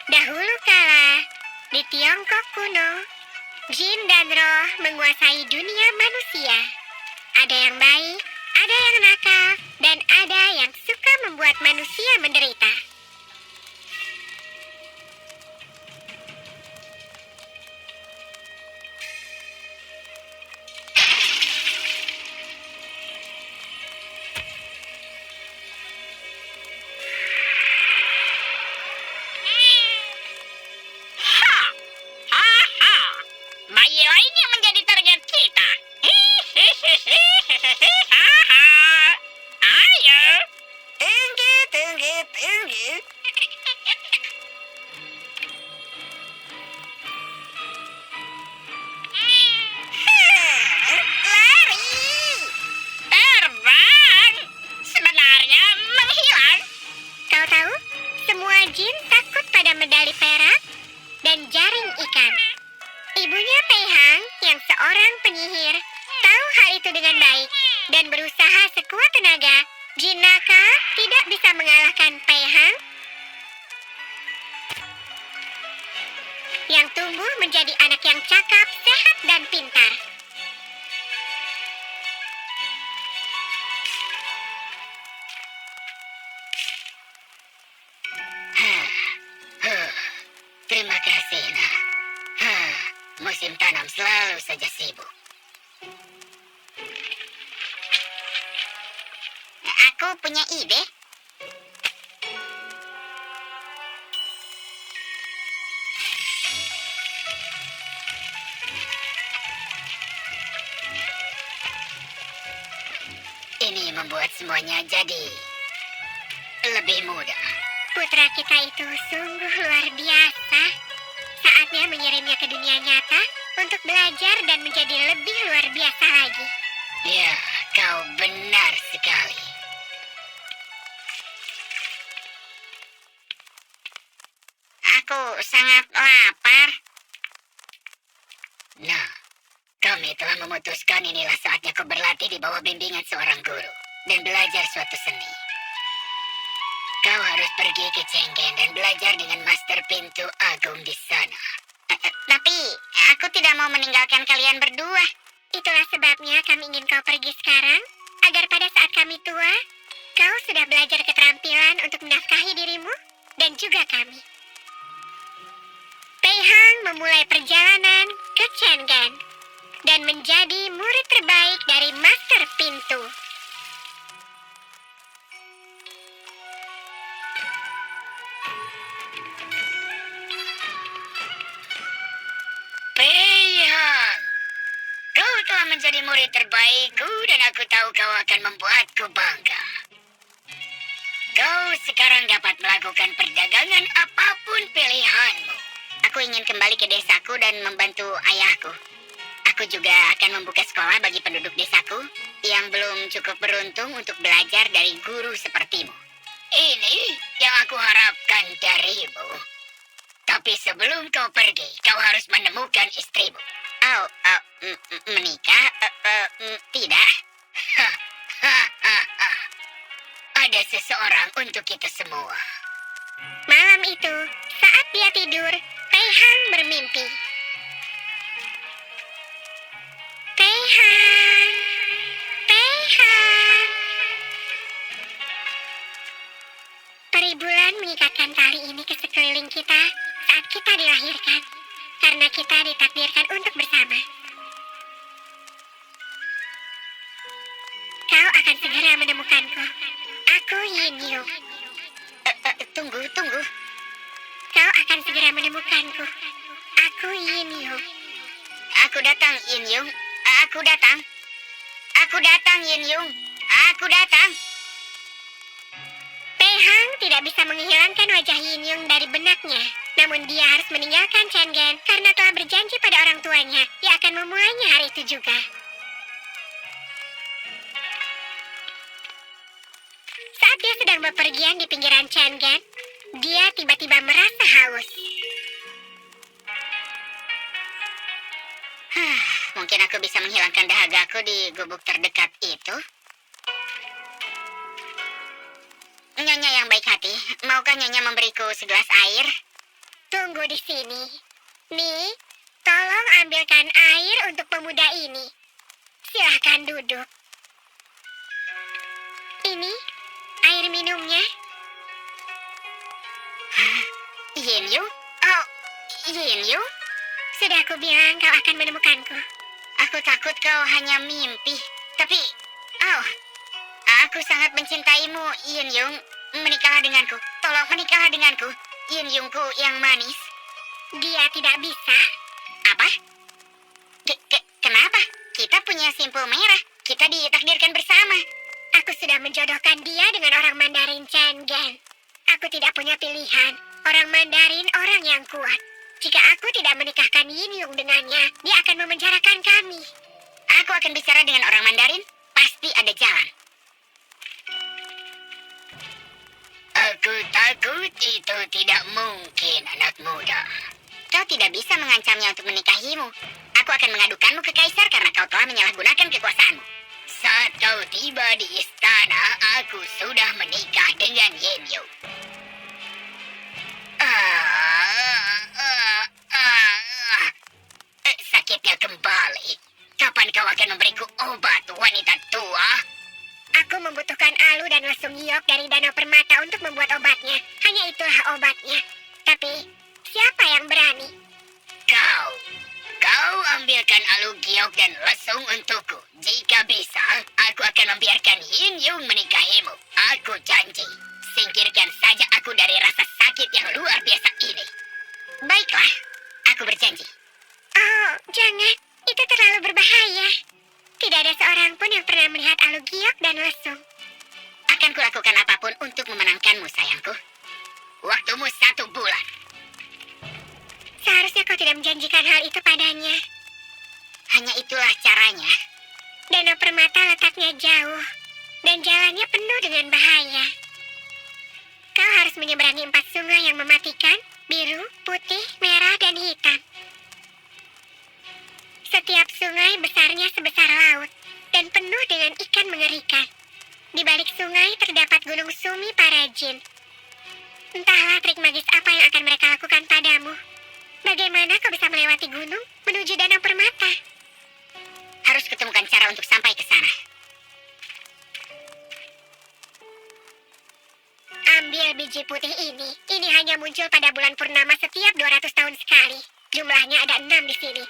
Dahulu kala, di Tiongkok kuno, jin dan roh menguasai dunia manusia. Ada yang baik, ada yang nakal, dan ada yang suka membuat manusia menderita. Bayi lain yang menjadi target kita. Ayo. Tunggu. Lari! Terbang. Sebenarnya menghilang. Kau tahu, semua jin takut pada medali perak dan jaring ikan. Ibunya Pei Hang yang seorang penyihir tahu hal itu dengan baik dan berusaha sekuat tenaga. Jin nakal tidak bisa mengalahkan Pei Hang yang tumbuh menjadi anak yang cakap, sehat, dan pintar. Terima kasih, Nak. Musim tanam selalu saja sibuk. Aku punya ide. Ini membuat semuanya jadi lebih mudah. Putra kita itu sungguh luar biasa. Saatnya mengirimnya ke dunia nyata untuk belajar dan menjadi lebih luar biasa lagi. Ya, kau benar sekali. Aku sangat lapar. Nah, kami telah memutuskan inilah saatnya kau berlatih di bawah bimbingan seorang guru dan belajar suatu seni. Kau harus pergi ke Chenggen dan belajar dengan Master Pintu Agung di sana. Tapi aku tidak mau meninggalkan kalian berdua. Itulah sebabnya kami ingin kau pergi sekarang, agar pada saat kami tua, kau sudah belajar keterampilan untuk menafkahi dirimu dan juga kami. Pei Hang memulai perjalanan ke Chenggen dan menjadi murid terbaik dari Master Pintu. Pei Hang, kau telah menjadi murid terbaikku dan aku tahu kau akan membuatku bangga. Kau sekarang dapat melakukan perdagangan apapun pilihanmu. Aku ingin kembali ke desaku dan membantu ayahku. Aku juga akan membuka sekolah bagi penduduk desaku yang belum cukup beruntung untuk belajar dari guru sepertimu. Ini yang aku harapkan darimu. Tapi sebelum kau pergi, kau harus menemukan istrimu. Menikah? Tidak. Ada seseorang untuk kita semua. Malam itu, saat dia tidur, Pei Hang bermimpi. Pei Hang, Pei Hang. Peri bulan mengikatkan tali ini ke sekeliling kita saat kita dilahirkan, karena kita ditakdirkan untuk bersama. Kau akan segera menemukanku. Aku Yin Yung. Tunggu. Kau akan segera menemukanku. Aku Yin Yung. Aku datang, Yin Yung. Aku datang. Aku datang, Yin Yung. Aku datang. Pei Hang tidak bisa menghilangkan wajah Yin Yung dari benaknya. Namun dia harus meninggalkan Chenggen karena telah berjanji pada orang tuanya. Dia akan memulainya hari itu juga. Saat dia sedang bepergian di pinggiran Chenggen, dia tiba-tiba merasa haus. Mungkin aku bisa menghilangkan dahagaku di gubuk terdekat itu. Nyonya yang baik hati, maukah Nyonya memberiku segelas air? Tunggu di sini. Nih, tolong ambilkan air untuk pemuda ini. Silahkan duduk. Ini air minumnya. Yin Yu? Oh, Yin Yu? Sudah aku bilang kau akan menemukanku. Aku takut kau hanya mimpi. Tapi, aku sangat mencintaimu, Yin Yung. Menikahlah denganku. Tolong menikahlah denganku, Yin Yungku yang manis. Dia tidak bisa. Apa? Kenapa? Kita punya simpul merah. Kita ditakdirkan bersama. Aku sudah menjodohkan dia dengan orang Mandarin Chengen. Aku tidak punya pilihan. Orang Mandarin orang yang kuat. Jika aku tidak menikahkan Yin Yung dengannya, dia akan memenjarakan kami. Aku akan bicara dengan orang Mandarin. Pasti ada jalan. Aku takut itu tidak mungkin, anak muda. Kau tidak bisa mengancamnya untuk menikahimu. Aku akan mengadukanmu ke kaisar karena kau telah menyalahgunakan kekuasaanmu. Saat kau tiba di istana, aku sudah menikah dengan Yin Yu. Sakitnya kembali. Kapan kau akan memberiku obat, wanita tua? Aku membutuhkan alu dan lesung giok dari Danau Permata untuk membuat obatnya. Hanya itulah obatnya. Tapi, siapa yang berani? Kau ambilkan alu giok dan lesung untukku. Jika bisa, aku akan membiarkan Yin Yung menikahimu. Aku janji. Singkirkan saja aku dari rasa sakit yang luar biasa ini. Baiklah, aku berjanji. Oh, jangan. Itu terlalu berbahaya. Tidak ada seorang pun yang pernah melihat alu giok dan lesung. Akan kulakukan apapun untuk memenangkanmu, sayangku. Waktumu 1 bulan. Seharusnya kau tidak menjanjikan hal itu padanya. Hanya itulah caranya. Danau Permata letaknya jauh, dan jalannya penuh dengan bahaya. Kau harus menyeberangi 4 sungai yang mematikan, biru, putih, merah, dan hitam. Setiap sungai besarnya sebesar laut, dan penuh dengan ikan mengerikan. Di balik sungai terdapat gunung sumi para jin. Entahlah trik magis apa yang akan mereka lakukan padamu. Bagaimana kau bisa melewati gunung menuju Danau Permata? Harus kutemukan cara untuk sampai ke sana. Ambil biji putih ini. Ini hanya muncul pada bulan purnama setiap 200 tahun sekali. Jumlahnya ada 6 di sini.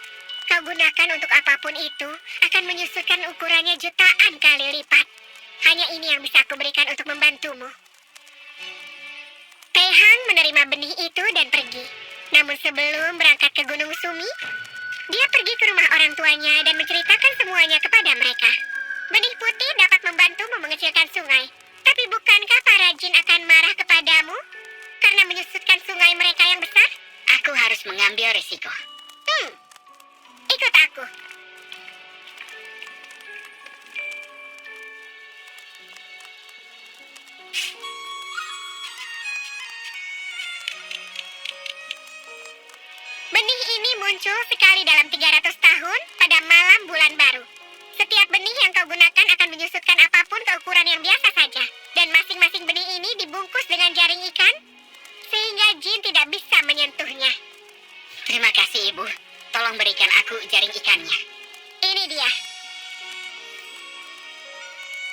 Kau gunakan untuk apapun itu, akan menyusutkan ukurannya jutaan kali lipat. Hanya ini yang bisa aku berikan untuk membantumu. Pei Hang menerima benih itu dan pergi. Namun sebelum berangkat ke Gunung Sumi, dia pergi ke rumah orang tuanya dan menceritakan semuanya kepada mereka. Benih putih dapat membantumu mengecilkan sungai. Tapi bukankah para jin akan marah kepadamu karena menyusutkan sungai mereka yang besar? Aku harus mengambil risiko. Ikut aku. Benih ini muncul sekali dalam 300 tahun pada malam bulan baru. Setiap benih yang kau gunakan akan menyusutkan apapun ke ukuran yang biasa saja. Dan masing-masing benih ini dibungkus dengan jaring ikan, sehingga jin tidak bisa menyentuhnya. Terima kasih, Ibu. Tolong berikan aku jaring ikannya. Ini dia.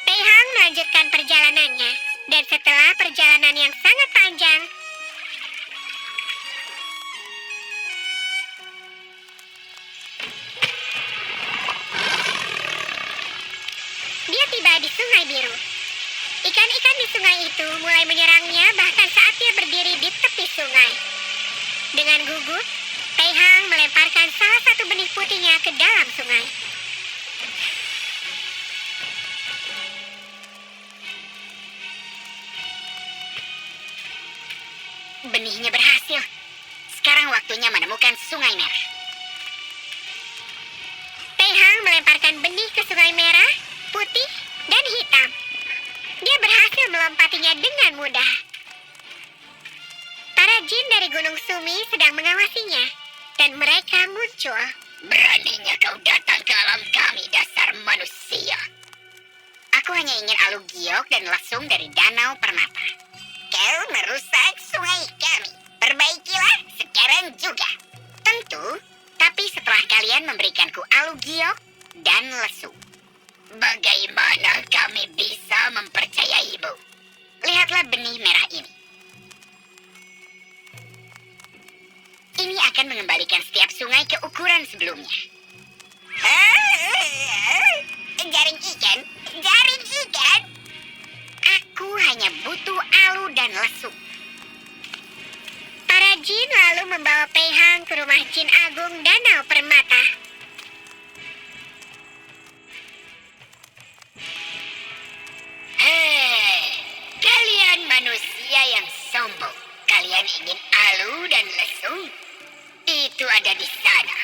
Pei Hang melanjutkan perjalanannya. Dan setelah perjalanan yang sangat panjang, dia tiba di Sungai Biru. Ikan-ikan di sungai itu mulai menyerangnya bahkan saat dia berdiri di tepi sungai. Dengan gugup, Pei Hang melemparkan salah satu benih putihnya ke dalam sungai. Benihnya berhasil. Sekarang waktunya menemukan sungai merah. Pei Hang melemparkan benih ke sungai merah, putih, dan hitam. Dia berhasil melompatinya dengan mudah. Para jin dari Gunung Sumi sedang mengawasinya, dan mereka muncul. Beraninya kau datang ke alam kami, dasar manusia. Aku hanya ingin alu giok dan lesung dari Danau Permata. Kau merusak sungai kami. Perbaikilah sekarang. Cheng juga. Tentu, tapi setelah kalian memberikanku alu giok dan lesu. Bagaimana kami bisa mempercayaimu? Lihatlah benih merah ini. Ini akan mengembalikan setiap sungai ke ukuran sebelumnya. Jaring ikan? Jaring ikan? Aku hanya butuh alu dan lesu. Para jin lalu membawa Pei Hang ke rumah jin agung Danau Permata. Kalian manusia yang sombong. Kalian ingin alu dan lesu? Itu ada di sana.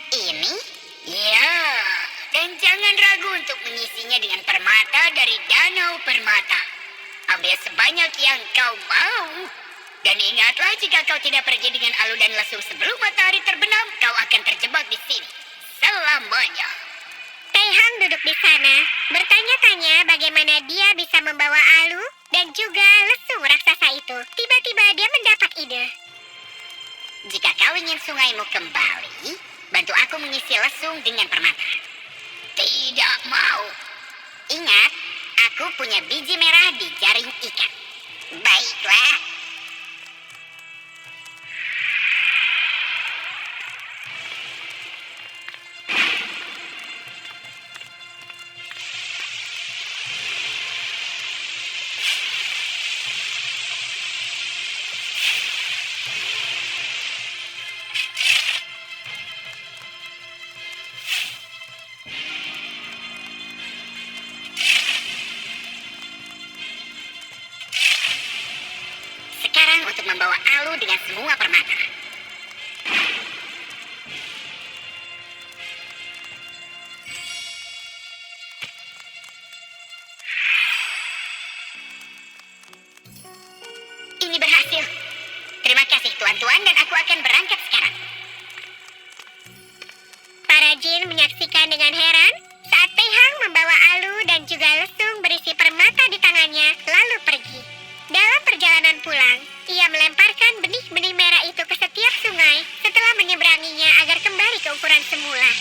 Ini? Ya, dan jangan ragu untuk mengisinya dengan permata dari Danau Permata. Ambil sebanyak yang kau mau. Dan ingatlah, jika kau tidak pergi dengan alu dan lesu sebelum matahari terbenam, kau akan terjebak di sini selamanya. Pei Hang duduk di sana, bertanya-tanya bagaimana dia bisa membawa alu dan juga lesung raksasa itu. Tiba-tiba dia mendapat ide. Jika kau ingin sungaimu kembali, bantu aku mengisi lesung dengan permata. Tidak mau. Ingat, aku punya biji merah di jaring ikan. Baiklah. Sekarang untuk membawa alu dengan semua permata. Ini berhasil. Terima kasih tuan-tuan, dan aku akan berangkat sekarang. Para jin menyaksikan dengan heran saat Pei Hang membawa alu dan juga lesung berisi permata di tangannya lalu pergi. Dalam perjalanan pulang, ia melemparkan benih-benih merah itu ke setiap sungai setelah menyeberanginya agar kembali ke ukuran semula.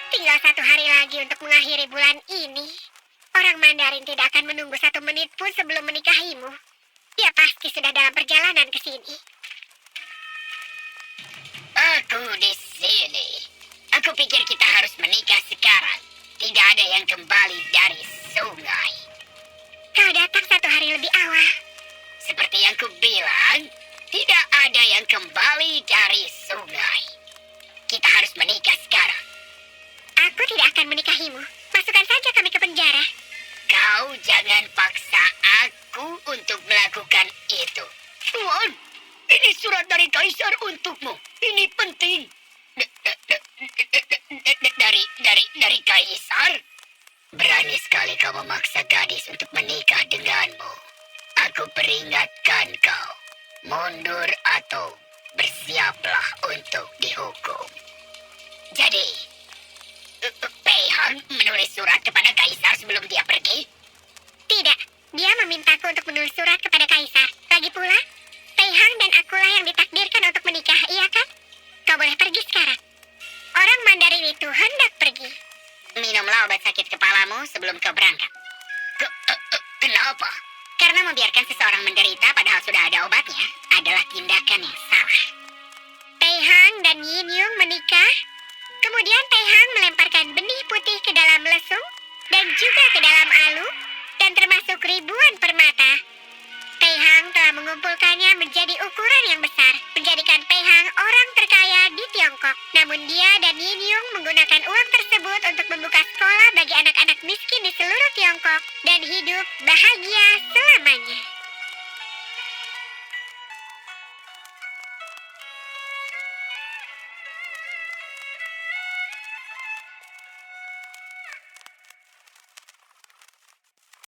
Tinggal 1 hari lagi untuk mengakhiri bulan ini. Orang Mandarin tidak akan menunggu 1 menit pun sebelum menikahimu. Dia pasti sudah dalam perjalanan ke sini. Aku di sini. Aku pikir kita harus menikah sekarang. Tidak ada yang kembali dari sungai. Kau datang 1 hari lebih awal. Seperti yang kubilang, tidak ada yang kembali dari sungai. Kita harus menikah sekarang. Aku tidak akan menikahimu. Masukkan saja kami ke penjara. Kau jangan paksa aku untuk melakukan itu. Tuan, ini surat dari Kaisar untukmu. Ini penting. Dari Kaisar? Berani sekali kau memaksa gadis untuk menikah denganmu. Aku peringatkan kau. Mundur atau bersiaplah untuk dihukum. Jadi, Pei Hang menulis surat kepada Kaisar sebelum dia pergi? Tidak, dia memintaku untuk menulis surat kepada Kaisar. Lagi pula, Pei Hang dan akulah yang ditakdirkan untuk menikah, iya kan? Kau boleh pergi sekarang. Orang Mandarin itu hendak pergi. Minumlah obat sakit kepalamu sebelum kau berangkat. Kenapa? Karena membiarkan seseorang menderita padahal sudah ada obatnya adalah tindakan yang salah. Pei Hang dan Yin Yung menikah. Kemudian Pei Hang melemparkan benih putih ke dalam lesung dan juga ke dalam alu dan termasuk ribuan permata. Pei Hang telah mengumpulkannya menjadi ukuran yang besar, menjadikan Pei Hang orang terkaya di Tiongkok. Namun dia dan Yin Yung menggunakan uang tersebut untuk membuka sekolah bagi anak-anak miskin di seluruh Tiongkok dan hidup bahagia